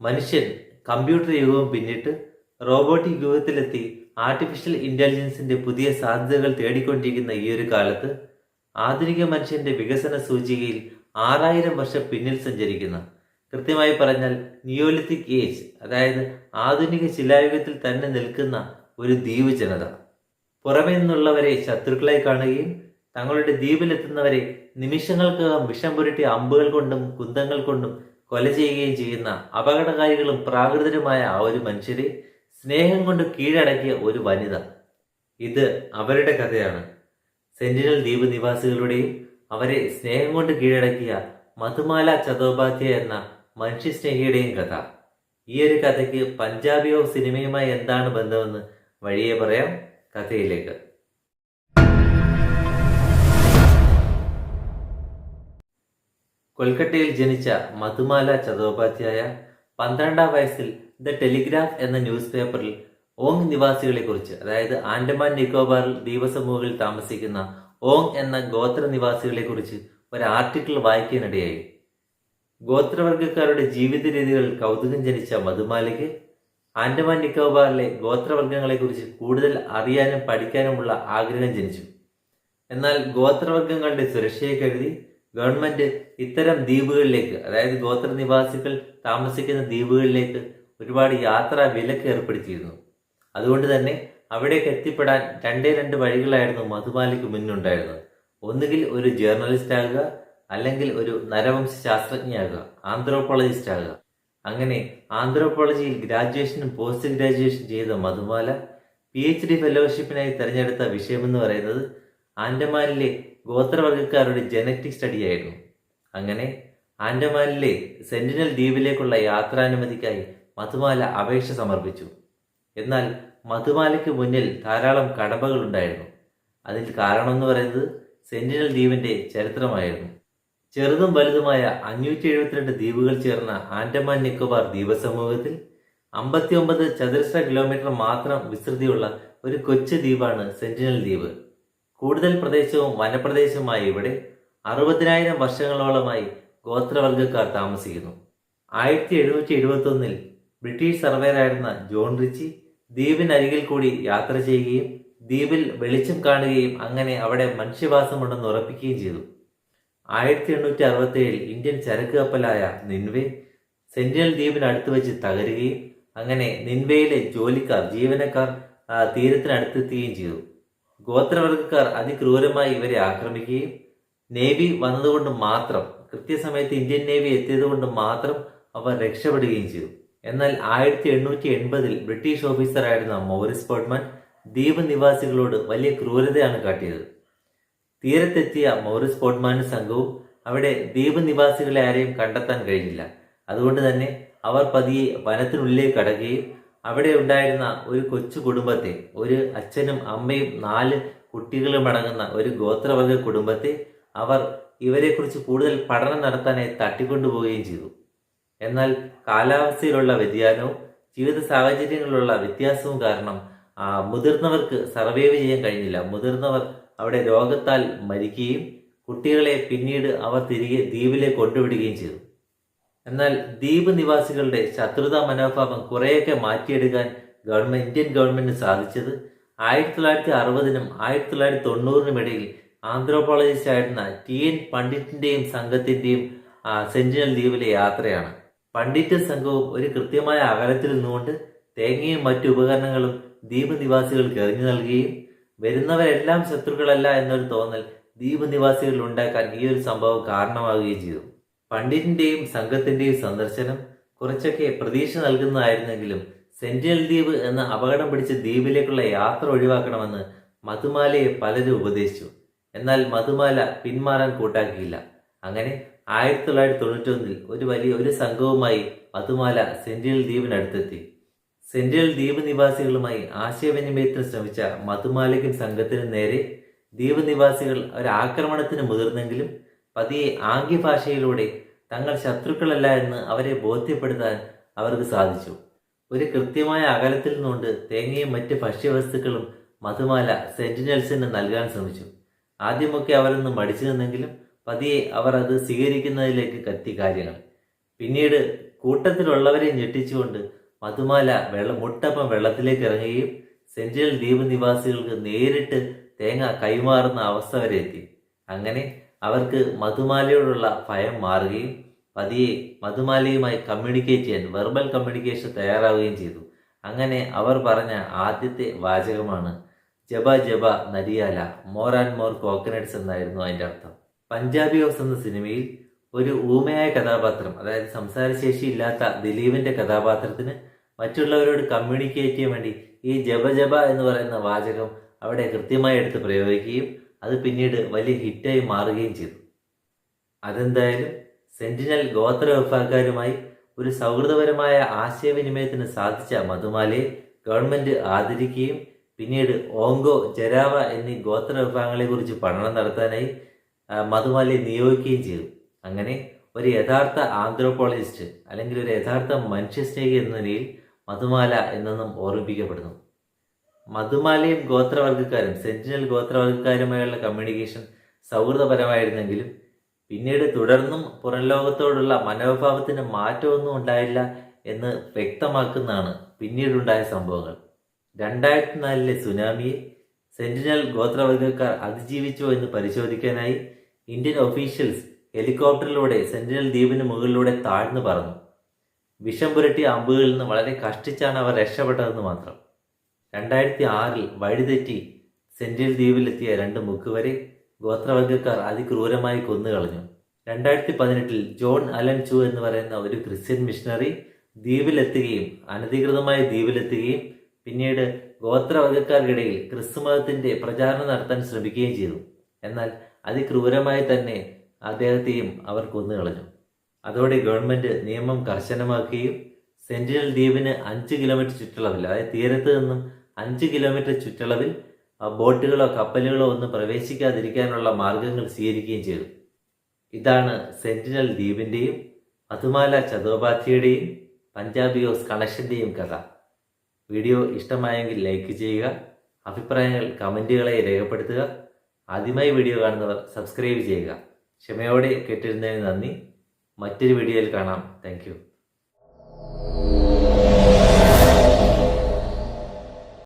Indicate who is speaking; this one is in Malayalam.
Speaker 1: മനുഷ്യൻ കമ്പ്യൂട്ടർ യുഗവും പിന്നിട്ട് റോബോട്ടിക് യുഗത്തിലെത്തി ആർട്ടിഫിഷ്യൽ ഇന്റലിജൻസിന്റെ പുതിയ സാധ്യതകൾ തേടിക്കൊണ്ടിരിക്കുന്ന ഈ ഒരു കാലത്ത് ആധുനിക മനുഷ്യന്റെ വികസന സൂചികയിൽ 6000 വർഷം പിന്നിൽ സഞ്ചരിക്കുന്ന, കൃത്യമായി പറഞ്ഞാൽ നിയോലിത്തിക് ഏജ്, അതായത് ആധുനിക ശിലായുഗത്തിൽ തന്നെ നിൽക്കുന്ന ഒരു ദ്വീപ് ജനത, പുറമെ നിന്നുള്ളവരെ ശത്രുക്കളായി കാണുകയും തങ്ങളുടെ ദ്വീപിലെത്തുന്നവരെ നിമിഷങ്ങൾക്കകം വിഷം പുരട്ടിയ അമ്പുകൾ കൊണ്ടും കുന്തങ്ങൾ കൊണ്ടും കൊല ചെയ്യുകയും ചെയ്യുന്ന അപകടകാരികളും പ്രാകൃതരുമായ ആ ഒരു മനുഷ്യരെ സ്നേഹം കൊണ്ട് കീഴടക്കിയ ഒരു വനിത. ഇത് അവരുടെ കഥയാണ്. സെന്റിനൽ ദ്വീപ് നിവാസികളുടെയും അവരെ സ്നേഹം കൊണ്ട് കീഴടക്കിയ മധുമാല ചതോപാധ്യായ എന്ന മനുഷ്യസ്നേഹിയുടെയും കഥ. ഈ ഒരു കഥയ്ക്ക് പഞ്ചാബിയോ സിനിമയുമായി എന്താണ് ബന്ധമെന്ന് വഴിയെ പറയാം. കഥയിലേക്ക്. കൊൽക്കത്തയിൽ ജനിച്ച മധുമാല ചതോപാധ്യായ 12ാം വയസ്സിൽ ദ ടെലിഗ്രാഫ് എന്ന ന്യൂസ് പേപ്പറിൽ ഓങ് നിവാസികളെ കുറിച്ച്, അതായത് ആൻഡമാൻ നിക്കോബാർ ദ്വീപസമൂഹങ്ങളിൽ താമസിക്കുന്ന ഓങ് എന്ന ഗോത്ര നിവാസികളെ കുറിച്ച് ഒരു ആർട്ടിക്കിൾ വായിക്കാനിടയായി. ഗോത്രവർഗക്കാരുടെ ജീവിത രീതികൾ കൗതുകം ജനിച്ച മധുമാലയ്ക്ക് ആൻഡമാൻ നിക്കോബാറിലെ ഗോത്രവർഗങ്ങളെക്കുറിച്ച് കൂടുതൽ അറിയാനും പഠിക്കാനുമുള്ള ആഗ്രഹം ജനിച്ചു. എന്നാൽ ഗോത്രവർഗങ്ങളുടെ സുരക്ഷയെ കരുതി ഗവൺമെന്റ് ഇത്തരം ദ്വീപുകളിലേക്ക്, അതായത് ഗോത്ര നിവാസികൾ താമസിക്കുന്ന ദ്വീപുകളിലേക്ക് ഒരുപാട് യാത്രാ വിലക്ക് ഏർപ്പെടുത്തിയിരുന്നു. അതുകൊണ്ട് തന്നെ അവിടേക്ക് എത്തിപ്പെടാൻ രണ്ട് വഴികളായിരുന്നു മധുമാലയ്ക്ക് മുന്നുണ്ടായിരുന്നത്. ഒന്നുകിൽ ഒരു ജേർണലിസ്റ്റ് ആകുക, അല്ലെങ്കിൽ ഒരു നരവംശ ശാസ്ത്രജ്ഞയാകുക, ആന്ത്രോപോളജിസ്റ്റ് ആകുക. അങ്ങനെ ആന്ത്രോപോളജിയിൽ ഗ്രാജുവേഷനും പോസ്റ്റ് ഗ്രാജുവേഷൻ ചെയ്ത മധുമാല PhD ഫെലോഷിപ്പിനായി തിരഞ്ഞെടുത്ത വിഷയമെന്ന് പറയുന്നത് ആൻഡമാനിലെ ഗോത്രവർഗക്കാരുടെ ജനറ്റിക് സ്റ്റഡി ആയിരുന്നു. അങ്ങനെ ആൻഡമാനിലെ സെന്റിനൽ ദ്വീപിലേക്കുള്ള യാത്രാനുമതിക്കായി മധുമാല അപേക്ഷ സമർപ്പിച്ചു. എന്നാൽ മധുമാലയ്ക്ക് മുന്നിൽ ധാരാളം കടമ്പകൾ ഉണ്ടായിരുന്നു. അതിൽ കാരണമെന്ന് പറയുന്നത് സെന്റിനൽ ദ്വീപിന്റെ ചരിത്രമായിരുന്നു. ചെറുതും വലുതുമായ 572 ദ്വീപുകൾ ചേർന്ന ആൻഡമാൻ നിക്കോബാർ ദ്വീപസമൂഹത്തിൽ 59 ചതുരശ്ര കിലോമീറ്റർ മാത്രം വിസ്തൃതിയുള്ള ഒരു കൊച്ചു ദ്വീപാണ് സെന്റിനൽ ദ്വീപ്. കൂടുതൽ പ്രദേശവും വനപ്രദേശവുമായ ഇവിടെ 60,000 വർഷങ്ങളോളമായി ഗോത്രവർഗക്കാർ താമസിക്കുന്നു. 1771 ബ്രിട്ടീഷ് സർവേയറായിരുന്ന ജോൺ റിച്ചി ദ്വീപിനരികിൽ കൂടി യാത്ര ചെയ്യുകയും ദ്വീപിൽ വെളിച്ചം കാണുകയും അങ്ങനെ അവിടെ മനുഷ്യവാസമുണ്ടെന്ന് ഉറപ്പിക്കുകയും ചെയ്തു. 1867 ഇന്ത്യൻ ചരക്ക് കപ്പലായ നിൻവേ സെന്റിനൽ ദ്വീപിനടുത്ത് വെച്ച് തകരുകയും അങ്ങനെ നിൻവേയിലെ ജീവനക്കാർ തീരത്തിനടുത്തെത്തുകയും ചെയ്തു. ഗോത്രവർഗക്കാർ അതിക്രൂരമായി ഇവരെ ആക്രമിക്കുകയും നേവി വന്നതുകൊണ്ട് മാത്രം, കൃത്യസമയത്ത് ഇന്ത്യൻ നേവി എത്തിയതുകൊണ്ട് മാത്രം അവർ രക്ഷപ്പെടുകയും ചെയ്തു. എന്നാൽ 1880 ബ്രിട്ടീഷ് ഓഫീസറായിരുന്ന മോറിസ് പോർട്ട്മാൻ ദ്വീപ് നിവാസികളോട് വലിയ ക്രൂരതയാണ് കാട്ടിയത്. തീരത്തെത്തിയ മോറിസ് പോർട്ട്മാനും സംഘവും അവിടെ ദ്വീപ് നിവാസികളെ ആരെയും കണ്ടെത്താൻ കഴിഞ്ഞില്ല. അതുകൊണ്ട് തന്നെ അവർ പതിയെ വനത്തിനുള്ളിലേക്ക് കടക്കുകയും അവിടെ ഉണ്ടായിരുന്ന ഒരു കൊച്ചു കുടുംബത്തെ, ഒരു അച്ഛനും അമ്മയും 4 കുട്ടികളും അടങ്ങുന്ന ഒരു ഗോത്രവർഗ കുടുംബത്തെ അവർ ഇവരെക്കുറിച്ച് കൂടുതൽ പഠനം നടത്താനായി തട്ടിക്കൊണ്ടുപോവുകയും ചെയ്തു. എന്നാൽ കാലാവസ്ഥയിലുള്ള വ്യതിയാനവും ജീവിത സാഹചര്യങ്ങളിലുള്ള വ്യത്യാസവും കാരണം മുതിർന്നവർക്ക് സർവൈവ് ചെയ്യാൻ കഴിഞ്ഞില്ല. മുതിർന്നവർ അവിടെ രോഗത്താൽ മരിക്കുകയും കുട്ടികളെ പിന്നീട് അവർ തിരികെ ദ്വീപിലേക്ക് കൊണ്ടുവിടുകയും ചെയ്തു. എന്നാൽ ദ്വീപ് നിവാസികളുടെ ശത്രുതാ മനോഭാവം കുറേയൊക്കെ മാറ്റിയെടുക്കാൻ ഇന്ത്യൻ ഗവൺമെന്റിന് സാധിച്ചത് 1960-നും 1990-നും ഇടയിൽ ആന്ത്രോപോളജിസ്റ്റ് ആയിരുന്ന TN പണ്ഡിറ്റിന്റെയും സംഘത്തിന്റെയും സെന്റിനൽ ദ്വീപിലെ യാത്രയാണ്. പണ്ഡിറ്റ് സംഘവും ഒരു കൃത്യമായ അകലത്തിൽ നിന്നുകൊണ്ട് തേങ്ങയും മറ്റു ഉപകരണങ്ങളും ദ്വീപ് നിവാസികൾക്ക് എറിഞ്ഞു നൽകുകയും വരുന്നവരെല്ലാം ശത്രുക്കളല്ല എന്നൊരു തോന്നൽ ദ്വീപ് നിവാസികളിൽ ഉണ്ടാക്കാൻ ഈ ഒരു സംഭവം കാരണമാവുകയും ചെയ്തു. പണ്ഡിറ്റിന്റെയും സംഘത്തിന്റെയും സന്ദർശനം കുറച്ചൊക്കെ പ്രതീക്ഷ നൽകുന്നതായിരുന്നെങ്കിലും സെന്റിനൽ ദ്വീപ് എന്ന അപകടം പിടിച്ച ദ്വീപിലേക്കുള്ള യാത്ര ഒഴിവാക്കണമെന്ന് മധുമാലയെ പലരും ഉപദേശിച്ചു. എന്നാൽ മധുമാല പിന്മാറാൻ കൂട്ടാക്കിയില്ല. അങ്ങനെ 1991 ഒരു സംഘവുമായി മധുമാല സെന്റിനൽ ദ്വീപിനടുത്തെത്തി. സെന്റിനൽ ദ്വീപ് നിവാസികളുമായി ആശയവിനിമയത്തിന് ശ്രമിച്ച മധുമാലയ്ക്കും സംഘത്തിനും നേരെ ദ്വീപ് നിവാസികൾ ഒരു ആക്രമണത്തിന് മുതിർന്നെങ്കിലും പതിയെ ആംഗ്യഭാഷയിലൂടെ തങ്ങൾ ശത്രുക്കളല്ല എന്ന് അവരെ ബോധ്യപ്പെടുത്താൻ അവർക്ക് സാധിച്ചു. ഒരു കൃത്യമായ അകലത്തിൽ നിന്നുകൊണ്ട് തേങ്ങയും മറ്റ് ഭക്ഷ്യവസ്തുക്കളും മധുമാല സെന്റിനൽസിന് നൽകാൻ ശ്രമിച്ചു. ആദ്യമൊക്കെ അവരൊന്ന് മടിച്ചു നിന്നെങ്കിലും പതിയെ അവർ അത് സ്വീകരിക്കുന്നതിലേക്ക് കത്തി കാര്യങ്ങൾ. പിന്നീട് കൂട്ടത്തിലുള്ളവരെ ഞെട്ടിച്ചുകൊണ്ട് മധുമാല മുട്ടപ്പം വെള്ളത്തിലേക്ക് ഇറങ്ങുകയും സെന്റിനൽ ദ്വീപ് നിവാസികൾക്ക് നേരിട്ട് തേങ്ങ കൈമാറുന്ന അവസ്ഥ വരെ എത്തി. അങ്ങനെ അവർക്ക് മധുമാലയോടുള്ള ഭയം മാറുകയും പതിയെ മധുമാലയുമായി കമ്മ്യൂണിക്കേറ്റ് ചെയ്യാൻ വെർബൽ കമ്മ്യൂണിക്കേഷൻ തയ്യാറാവുകയും ചെയ്തു. അങ്ങനെ അവർ പറഞ്ഞ ആദ്യത്തെ വാചകമാണ് ജബ ജബ നരിയാല, മോർ ആൻഡ് മോർ കോക്കനട്ട്സ് എന്നായിരുന്നു അതിൻ്റെ അർത്ഥം. പഞ്ചാബി ഹൗസ് എന്ന സിനിമയിൽ ഒരു ഊമയായ കഥാപാത്രം, അതായത് സംസാരശേഷി ഇല്ലാത്ത ദിലീപിന്റെ കഥാപാത്രത്തിന് മറ്റുള്ളവരോട് കമ്മ്യൂണിക്കേറ്റ് ചെയ്യാൻ വേണ്ടി ഈ ജബ ജബ എന്ന് പറയുന്ന വാചകം അവിടെ കൃത്യമായി എടുത്ത് പ്രയോഗിക്കുകയും അത് പിന്നീട് വലിയ ഹിറ്റായി മാറുകയും ചെയ്തു. അതെന്തായാലും സെന്റിനൽ ഗോത്ര വിഭാഗക്കാരുമായി ഒരു സൗഹൃദപരമായ ആശയവിനിമയത്തിന് സാധിച്ച മധുമാലയെ ഗവൺമെന്റ് ആദരിക്കുകയും പിന്നീട് ഓങ്കോ, ജരാവ എന്നീ ഗോത്ര വിഭാഗങ്ങളെക്കുറിച്ച് പഠനം നടത്താനായി മധുമാലയെ നിയോഗിക്കുകയും ചെയ്തു. അങ്ങനെ ഒരു യഥാർത്ഥ ആന്ത്രോപോളജിസ്റ്റ് അല്ലെങ്കിൽ ഒരു യഥാർത്ഥ മനുഷ്യസ്നേഹി എന്ന നിലയിൽ മധുമാല എന്നും ഓർമ്മിപ്പിക്കപ്പെടുന്നു. മധുമാലയും ഗോത്രവർഗ്ഗക്കാരും സെന്റിനൽ ഗോത്രവർഗ്ഗക്കാരുമായുള്ള കമ്മ്യൂണിക്കേഷൻ സൗഹൃദപരമായിരുന്നെങ്കിലും പിന്നീട് തുടർന്നും പുറം ലോകത്തോടുള്ള മനോഭാവത്തിന് മാറ്റമൊന്നും ഉണ്ടായില്ല എന്ന് വ്യക്തമാക്കുന്നതാണ് പിന്നീടുണ്ടായ സംഭവങ്ങൾ. 2004 സുനാമിയെ സെന്റിനൽ ഗോത്രവർഗ്ഗക്കാർ അതിജീവിച്ചോ എന്ന് പരിശോധിക്കാനായി ഇന്ത്യൻ ഒഫീഷ്യൽസ് ഹെലികോപ്റ്ററിലൂടെ സെന്റിനൽ ദ്വീപിന് മുകളിലൂടെ താഴ്ന്നു പറന്നു. വിഷം പുരട്ടിയ അമ്പുകളിൽ നിന്ന് വളരെ കഷ്ടിച്ചാണ് അവർ രക്ഷപ്പെട്ടതെന്ന് മാത്രം. 2006 വഴിതെറ്റി സെന്റിനൽ ദ്വീപിലെത്തിയ 2 മുക്കുവരെ ഗോത്രവർഗ്ഗക്കാർ അതിക്രൂരമായി കൊന്നുകളഞ്ഞു. 2018 ജോൺ അലൻ ചു എന്ന് പറയുന്ന ഒരു ക്രിസ്ത്യൻ മിഷണറി ദ്വീപിലെത്തുകയും അനധികൃതമായി ദ്വീപിലെത്തുകയും പിന്നീട് ഗോത്രവർഗ്ഗക്കാർക്കിടയിൽ ക്രിസ്തുമതത്തിന്റെ പ്രചാരണം നടത്താൻ ശ്രമിക്കുകയും ചെയ്തു. എന്നാൽ അതിക്രൂരമായി തന്നെ അദ്ദേഹത്തെയും അവർ കൊന്നുകളഞ്ഞു. അതോടെ ഗവൺമെന്റ് നിയമം കർശനമാക്കുകയും സെന്റിനൽ ദ്വീപിന് 5 കിലോമീറ്റർ ചുറ്റളവിൽ, അതായത് തീരത്ത് നിന്നും 5 കിലോമീറ്റർ ചുറ്റളവിൽ ബോട്ടുകളോ കപ്പലുകളോ ഒന്നും പ്രവേശിക്കാതിരിക്കാനുള്ള മാർഗങ്ങൾ സ്വീകരിക്കുകയും ചെയ്തു. ഇതാണ് സെന്റിനൽ ദ്വീപിന്റെയും മധുമാല ചതോപാധ്യയുടെയും പഞ്ചാബി ഹൗസ് കണക്ഷന്റെയും കഥ. വീഡിയോ ഇഷ്ടമായെങ്കിൽ ലൈക്ക് ചെയ്യുക, അഭിപ്രായങ്ങൾ കമന്റുകളായി രേഖപ്പെടുത്തുക. ആദ്യമായി വീഡിയോ കാണുന്നവർ സബ്സ്ക്രൈബ് ചെയ്യുക. ക്ഷമയോടെ കേട്ടിരുന്നതിന് നന്ദി. മറ്റൊരു വീഡിയോയിൽ കാണാം. Thank you.